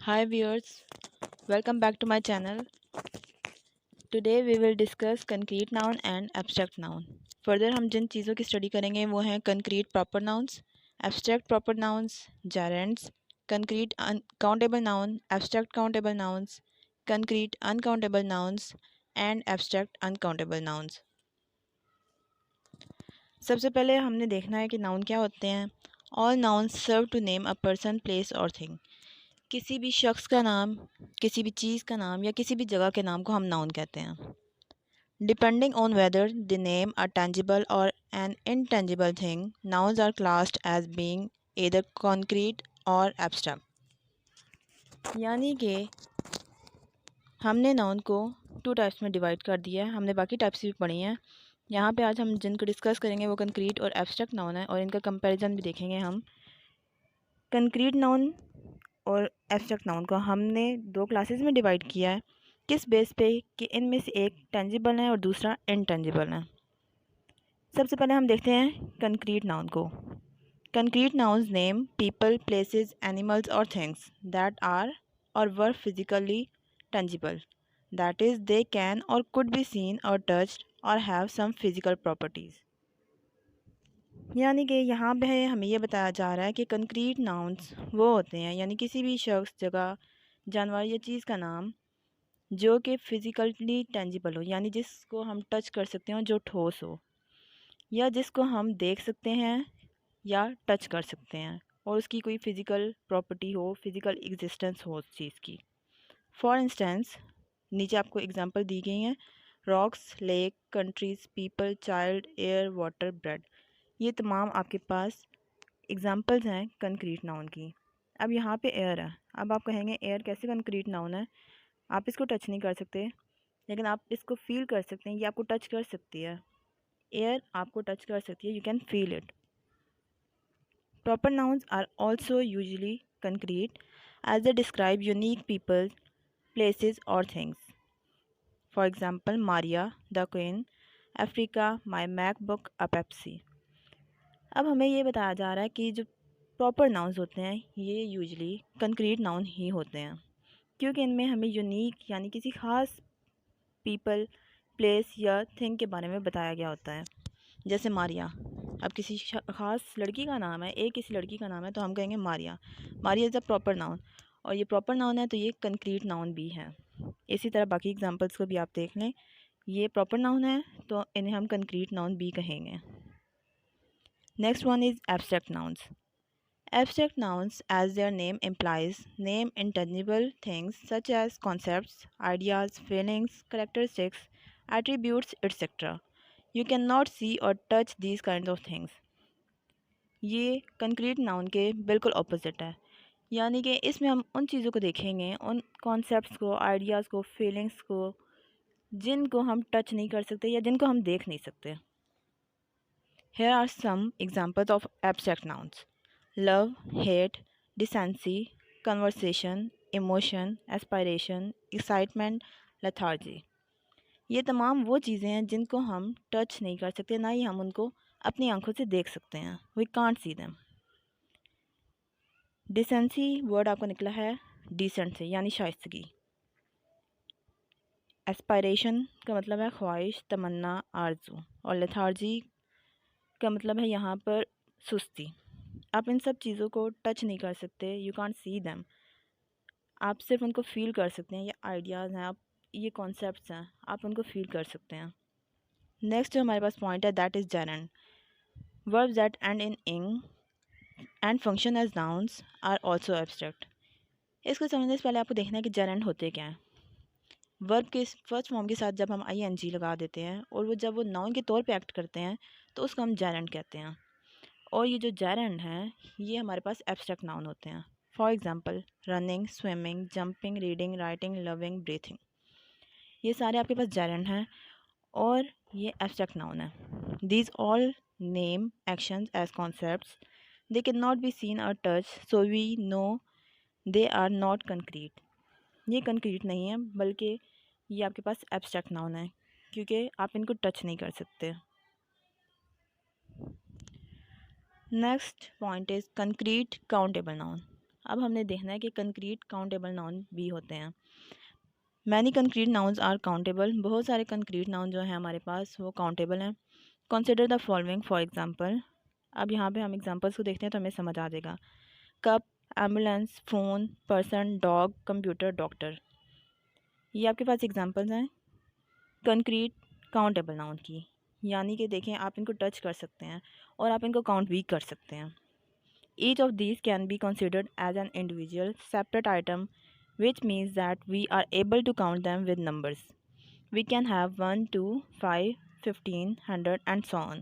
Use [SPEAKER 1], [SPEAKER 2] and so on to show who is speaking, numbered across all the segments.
[SPEAKER 1] Hi viewers, welcome back to my channel. Today we will discuss concrete noun and abstract noun. Further हम जिन चीज़ों की study करेंगे वो हैं concrete proper nouns, abstract proper nouns, gerunds, concrete uncountable noun, abstract countable nouns, concrete uncountable nouns and abstract uncountable nouns. सबसे पहले हमने देखना है कि नाउन क्या होते हैं. All nouns serve to name a person, place or thing. किसी भी शख्स का नाम, किसी भी चीज़ का नाम या किसी भी जगह के नाम को हम नाउन कहते हैं. Depending on whether the name a tangible और an intangible thing, nouns are classed as being either concrete और abstract. यानी कि हमने नाउन को 2 टाइप्स में डिवाइड कर दिया है. हमने बाकी टाइप्स भी पढ़ी हैं. यहाँ पे आज हम जिनको डिस्कस करेंगे वो कंक्रीट और एब्स्ट्रैक्ट नाउन है और इनका कंपैरिजन भी देखेंगे हम. कंक्रीट नाउन और एब्स्ट्रैक्ट नाउन को हमने 2 क्लासेस में डिवाइड किया है. किस बेस पे कि इनमें से एक टेंजिबल है और दूसरा इनटेंजिबल है. सबसे पहले हम देखते हैं कंक्रीट नाउन को. Concrete nouns name people, places, animals और things that are or were physically tangible, that is they can or could be seen or touched और हैव सम फिजिकल प्रॉपर्टीज़. यानी कि यहाँ पे हमें ये बताया जा रहा है कि कंक्रीट नाउन्स वो होते हैं यानी किसी भी शख्स, जगह, जानवर या चीज़ का नाम जो कि फ़िज़िकली टेंजिबल हो यानी जिसको हम टच कर सकते हो, जो ठोस हो या जिसको हम देख सकते हैं या टच कर सकते हैं और उसकी कोई फ़िज़िकल प्रॉपर्टी हो, फ़िज़िकल एग्जिस्टेंस हो उस चीज़ की. फॉर इंस्टेंस नीचे आपको एग्जांपल दी गई हैं. Rocks, lake, countries, people, child, air, water, bread. ये तमाम आपके पास एग्जांपल्स हैं कंक्रीट नाउन की. अब यहाँ पे एयर है. अब आप कहेंगे एयर कैसे कंक्रीट नाउन है, आप इसको टच नहीं कर सकते लेकिन आप इसको फील कर सकते हैं. ये आपको टच कर सकती है. एयर आपको टच कर सकती है. You can feel it. Proper nouns are also usually concrete as they describe unique people, places or things. For example, Maria, the Queen, Africa, my MacBook, a Pepsi. अब हमें ये बताया जा रहा है कि जो प्रॉपर नाउन्स होते हैं ये यूजली कंक्रीट नाउन ही होते हैं क्योंकि इनमें हमें यूनिक यानी किसी ख़ास पीपल, प्लेस या थिंग के बारे में बताया गया होता है. जैसे मारिया. अब किसी ख़ास लड़की का नाम है, एक किसी लड़की का नाम है तो हम कहेंगे Maria. Maria is a proper noun और ये प्रॉपर नाउन है तो ये कंक्रीट नाउन भी है. इसी तरह बाकी एग्जांपल्स को भी आप देख लें. ये प्रॉपर नाउन है तो इन्हें हम कंक्रीट नाउन भी कहेंगे. Next one is abstract nouns. Abstract nouns, as their name implies, name intangible things such as concepts, ideas, feelings, characteristics, attributes, etc. You cannot see or touch these kinds of things. ये concrete noun के बिल्कुल opposite है. यानी कि इसमें हम उन चीज़ों को देखेंगे, उन कॉन्सेप्ट्स को, आइडियाज़ को, फीलिंग्स को जिनको हम टच नहीं कर सकते या जिनको हम देख नहीं सकते. Here are some examples of abstract nouns. Love, hate, decency, conversation, emotion, aspiration, excitement, lethargy. ये तमाम वो चीज़ें हैं जिनको हम टच नहीं कर सकते, ना ही हम उनको अपनी आंखों से देख सकते हैं. We can't see them. Decency word आपको निकला है डिसेंट से यानी शाइस्तगी. एस्पायरेशन का मतलब है ख्वाहिश, तमन्ना, आरजू. और लेथार्जी का मतलब है यहाँ पर सुस्ती. आप इन सब चीज़ों को टच नहीं कर सकते. You can't see them. आप सिर्फ उनको फील कर सकते हैं. ये आइडियाज़ हैं, आप ये कॉन्सेप्ट्स हैं, आप उनको फील कर सकते हैं. नेक्स्ट जो हमारे पास पॉइंट है that is gerund. Verbs that end in ing and function as nouns are also abstract. इसको समझने से पहले आपको देखना है कि जेरंड होते क्या हैं. वर्ब के फर्स्ट फॉर्म के साथ जब हम आई लगा देते हैं और वो जब वो नाउन के तौर पे एक्ट करते हैं तो उसको हम जेरंड कहते हैं. और ये जो जेरंड हैं ये हमारे पास एब्स्ट्रैक्ट नाउन होते हैं. For example running, swimming, jumping, reading, writing, loving, breathing. ये सारे आपके पास जेरंड हैं और ये एब्स्ट्रैक्ट नाउन है. These all name actions as concepts. They can not be seen or touch so we know they are not concrete. ये concrete नहीं है बल्कि ये आपके पास एब्स्ट्रैक्ट नाउन है क्योंकि आप इनको टच नहीं कर सकते. Next point is concrete countable noun. अब हमने देखना है कि कंक्रीट काउंटेबल नाउन भी होते हैं। Many concrete nouns are countable, बहुत सारे कंक्रीट नाउन जो हैं हमारे पास वो काउंटेबल हैं। Consider the following for example. अब यहाँ पे हम एग्जांपल्स को देखते हैं तो हमें समझ आ जाएगा। Cup, ambulance, phone, person, dog, computer, doctor. ये आपके पास एग्जांपल्स हैं कंक्रीट काउंटेबल नाउन की, यानी कि देखें आप इनको टच कर सकते हैं और आप इनको काउंट भी कर सकते हैं। Each of these can be considered as an individual separate item which means that we are able to count them with numbers. We can have 1, 2, 5, 15, 100 and so on.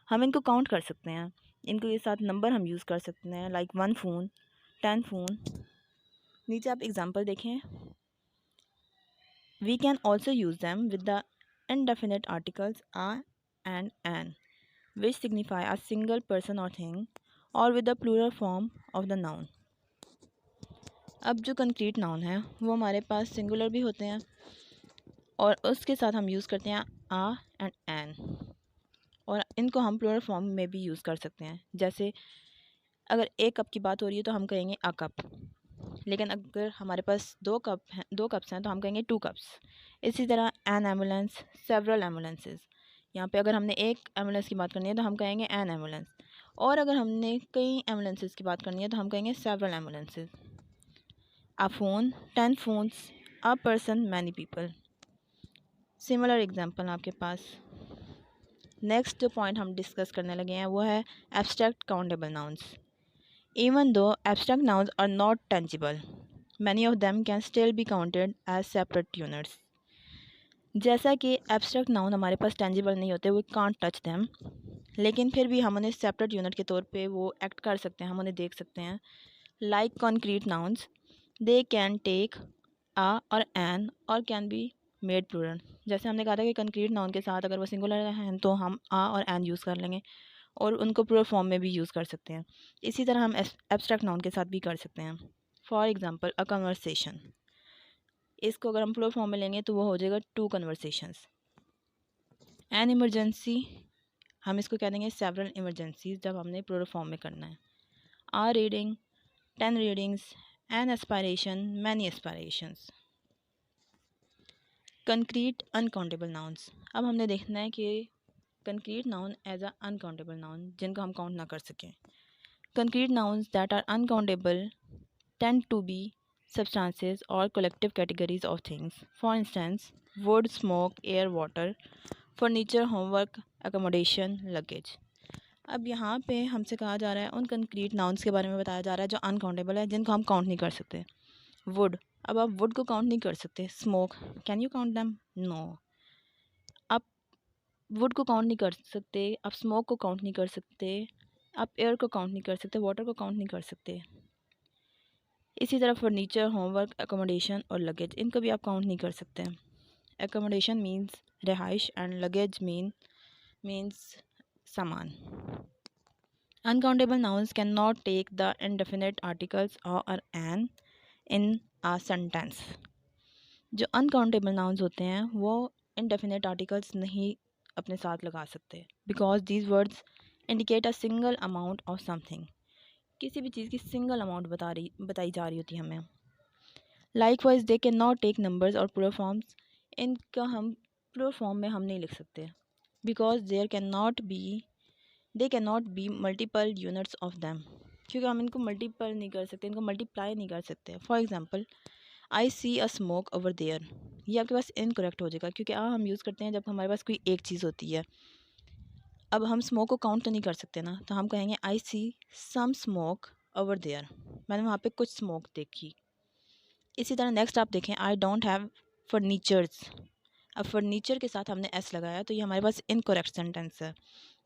[SPEAKER 1] हम इनको काउंट कर सकते हैं, इनको के साथ नंबर हम यूज़ कर सकते हैं, लाइक 1 फ़ोन, 10 फ़ोन। नीचे आप एग्जांपल देखें। We can also use them with the indefinite articles a and an, which signify a single person or thing, or with the plural form of the noun. अब जो concrete noun है वो हमारे पास singular भी होते हैं और उसके साथ हम यूज़ करते हैं आ एंड एन, और इनको हम प्लूरल फॉर्म में भी यूज़ कर सकते हैं। जैसे अगर एक कप की बात हो रही है तो हम कहेंगे अ कप, लेकिन अगर हमारे पास दो कप्स हैं तो हम कहेंगे 2 कप्स। इसी तरह एन एम्बुलेंस, सेवरल एम्बुलेंसेस। यहाँ पे अगर हमने एक एम्बुलेंस की बात करनी है तो हम कहेंगे एन एम्बुलेंस, और अगर हमने कई एम्बुलेंसेस की बात करनी है तो हम कहेंगे several ambulances. A phone, 10 phones, a person, many people. Similar example आपके पास। नेक्स्ट जो पॉइंट हम डिस्कस करने लगे हैं वो है abstract countable nouns. Even though abstract nouns are not tangible, many of them can still be counted as separate units. जैसा कि एब्स्ट्रैक्ट नाउन हमारे पास टेंजिबल नहीं होते, वी कांट टच देम, लेकिन फिर भी हम उन्हें सेपरेट यूनिट के तौर पे वो एक्ट कर सकते हैं, हम उन्हें देख सकते हैं। Like concrete nouns, they can take a or an और कैन बी मेड प्लूरल। जैसे हमने कहा था कि कंक्रीट नाउन के साथ अगर वो सिंगुलर हैं तो हम आ और एन यूज़ कर लेंगे और उनको प्लूरल फॉर्म में भी यूज़ कर सकते हैं। इसी तरह हम एब्स्ट्रैक्ट नाउन के साथ भी कर सकते हैं। फॉर एग्जांपल अ कन्वर्सेशन, इसको अगर हम प्लूरल फॉर्म में लेंगे तो वो हो जाएगा 2 कन्वर्सेशंस। एन इमरजेंसी, हम इसको कह देंगे सेवरल इमरजेंसीज जब हमने प्लूरल फॉर्म में करना है। A reading, 10 readings, an aspiration, many aspirations. Concrete uncountable nouns. अब हमने देखना है कि concrete noun as a uncountable noun जिनको हम काउंट ना कर सकें। Concrete nouns that are uncountable tend to be substances or collective categories of things. For instance, wood, smoke, air, water, furniture, homework, accommodation, luggage. अब यहाँ पे हमसे कहा जा रहा है उन कंक्रीट नाउन्स के बारे में बताया जा रहा है जो अनकाउंटेबल है, जिनको हम काउंट नहीं कर सकते। वुड, अब आप वुड को काउंट नहीं कर सकते। Smoke, can you count them? No. आप वुड को काउंट नहीं कर सकते, आप स्मोक को काउंट नहीं कर सकते, आप एयर को काउंट नहीं कर सकते, वाटर को काउंट नहीं कर सकते। इसी तरह फर्नीचर, होमवर्क, एकोमोडेशन और लगेज, इनको भी आप काउंट नहीं कर सकते। एकोमोडेशन मीन्स रिहाइश एंड लगेज मीन्स सामान। Uncountable nouns can not take the indefinite articles or an in a sentence. जो अनकाउंटेबल नाउन्स होते हैं वो इनडेफिनेट आर्टिकल्स नहीं अपने साथ लगा सकते, because these words indicate a single amount of something. किसी भी चीज़ की सिंगल अमाउंट बताई जा रही होती है हमें। Likewise they can not take numbers और प्लूरल फॉर्म्स, इनका हम प्लूरल फॉर्म में हम नहीं लिख सकते, because they can not be multiple units of them, क्योंकि हम इनको मल्टीपल नहीं कर सकते, इनको मल्टीप्लाई नहीं कर सकते। For example I see a smoke over there, ये आपके पास इनकरेक्ट हो जाएगा, क्योंकि हम यूज़ करते हैं जब हमारे पास कोई एक चीज़ होती है। अब हम स्मोक को काउंट तो नहीं कर सकते ना, तो हम कहेंगे आई सी सम स्मोक ओवर देयर, मैंने वहाँ पे कुछ स्मोक देखी। इसी तरह नेक्स्ट आप देखें, आई डोंट हैव फर्नीचर्स। अब फर्नीचर के साथ हमने एस लगाया तो ये हमारे पास इनकरेक्ट सेंटेंस है।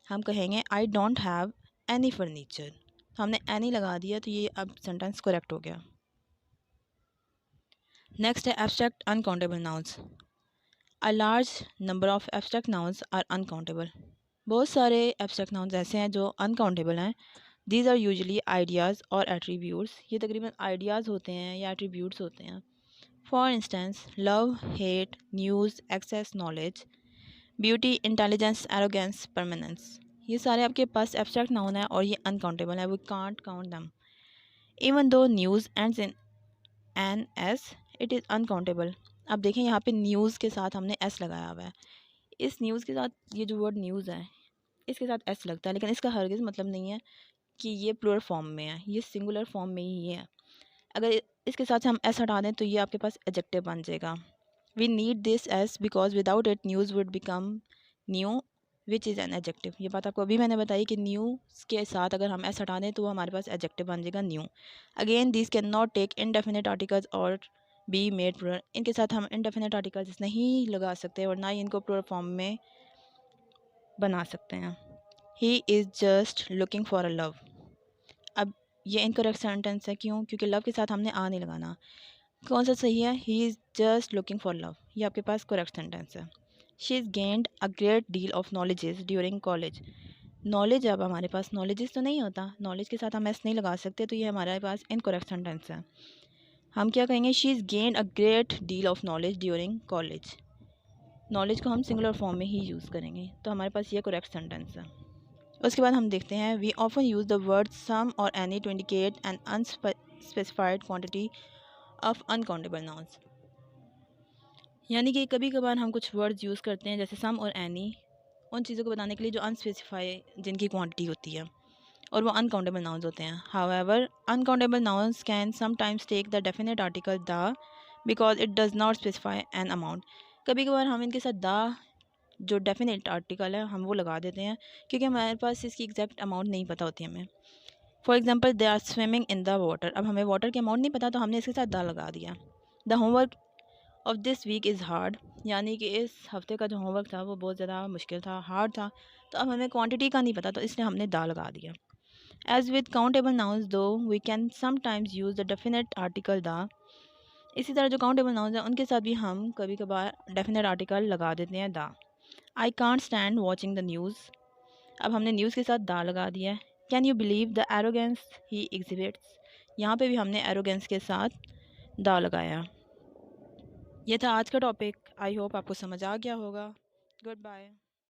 [SPEAKER 1] हम कहेंगे I don't have any furniture, तो हमने एनी लगा दिया तो ये अब सेंटेंस करेक्ट हो गया। नेक्स्ट है abstract uncountable nouns. A large number of abstract nouns are uncountable. बहुत सारे एब्स्ट्रैक्ट नाउन्स ऐसे हैं जो अनकाउंटेबल हैं। दीज आर यूजुअली आइडियाज़ और एट्रीब्यूट्स, ये तकरीबन आइडियाज़ होते हैं या एट्रीब्यूट्स होते हैं। For instance love, hate, news, access, knowledge, beauty, intelligence, arrogance, permanence, ये सारे आपके पास एब्स्ट्रैक्ट नाउन है और ये अनकाउंटेबल है, we can't count them. Even though news ends in an S it is uncountable. अब देखें यहाँ पे न्यूज़ के साथ हमने एस लगाया हुआ है। इस न्यूज़ के साथ ये जो वर्ड न्यूज़ है इसके साथ एस लगता है, लेकिन इसका हरगिज़ मतलब नहीं है कि ये प्लूरल फॉर्म में है, ये सिंगुलर फॉर्म में ही है। अगर इसके साथ हम एस हटा दें तो ये आपके पास एडजेक्टिव बन जाएगा। We need this S because without it news would become new which is an adjective. ये बात आपको अभी मैंने बताई कि न्यूज़ के साथ अगर हम एस हटा दें तो वो हमारे पास एडजेक्टिव बन जाएगा new. Again this can not take indefinite articles और बी मेड प्लूरल। इनके साथ हम इनडेफिनेट आर्टिकल्स नहीं लगा सकते और ना ही इनको प्लूरल फॉर्म में बना सकते हैं। He is just looking for a love. अब ये इनकरेक्ट सेंटेंस है, क्यों? क्योंकि लव के साथ हमने आ नहीं लगाना। कौन सा सही है? He is just looking for love, ये आपके पास करेक्ट सेंटेंस है। She is gained a great deal of knowledges during college. Knowledge, अब हमारे पास नॉलेजेस तो नहीं होता, नॉलेज के साथ हम एस नहीं लगा सकते, तो ये हमारे पास इनकरेक्ट सेंटेंस है। हम क्या कहेंगे? She is gained a great deal of knowledge during college. Knowledge को हम सिंगुलर फॉर्म में ही यूज़ करेंगे, तो हमारे पास ये करेक्ट सेंटेंस है। उसके बाद हम देखते हैं we often use the word some or any to indicate an unspecified quantity of uncountable nouns. यानी कि कभी कभार हम कुछ वर्ड्स यूज़ करते हैं जैसे सम और एनी, उन चीज़ों को बताने के लिए जो अनस्पेसिफाई जिनकी क्वांटिटी होती है और वो अनकाउंटेबल नाउन्स होते हैं। However uncountable nouns can sometimes take the definite article the because it does not specify an amount. कभी कभार हम इनके साथ द, जो डेफिनेट आर्टिकल है, हम वो लगा देते हैं क्योंकि हमारे पास इसकी एग्जैक्ट अमाउंट नहीं पता होती हमें। For example they are swimming in the water. अब हमें वाटर की अमाउंट नहीं पता तो हमने इसके साथ द लगा दिया। The homework of this week is hard, यानी कि इस हफ्ते का जो होमवर्क था वो बहुत ज़्यादा मुश्किल था, हार्ड था। तो अब हमें क्वांटिटी का नहीं पता तो इसलिए हमने द लगा दिया। As with countable nouns though we can sometimes use the definite article the. इसी तरह जो काउंटेबल नाउन्स हैं उनके साथ भी हम कभी कभार डेफिनेट आर्टिकल लगा देते हैं the. I can't stand watching the news. अब हमने न्यूज़ के साथ दा लगा दिया है। Can you believe the arrogance he exhibits. यहाँ पे भी हमने एरोगेंस के साथ दा लगाया। ये था आज का टॉपिक। आई होप आपको समझ आ गया होगा। Good bye.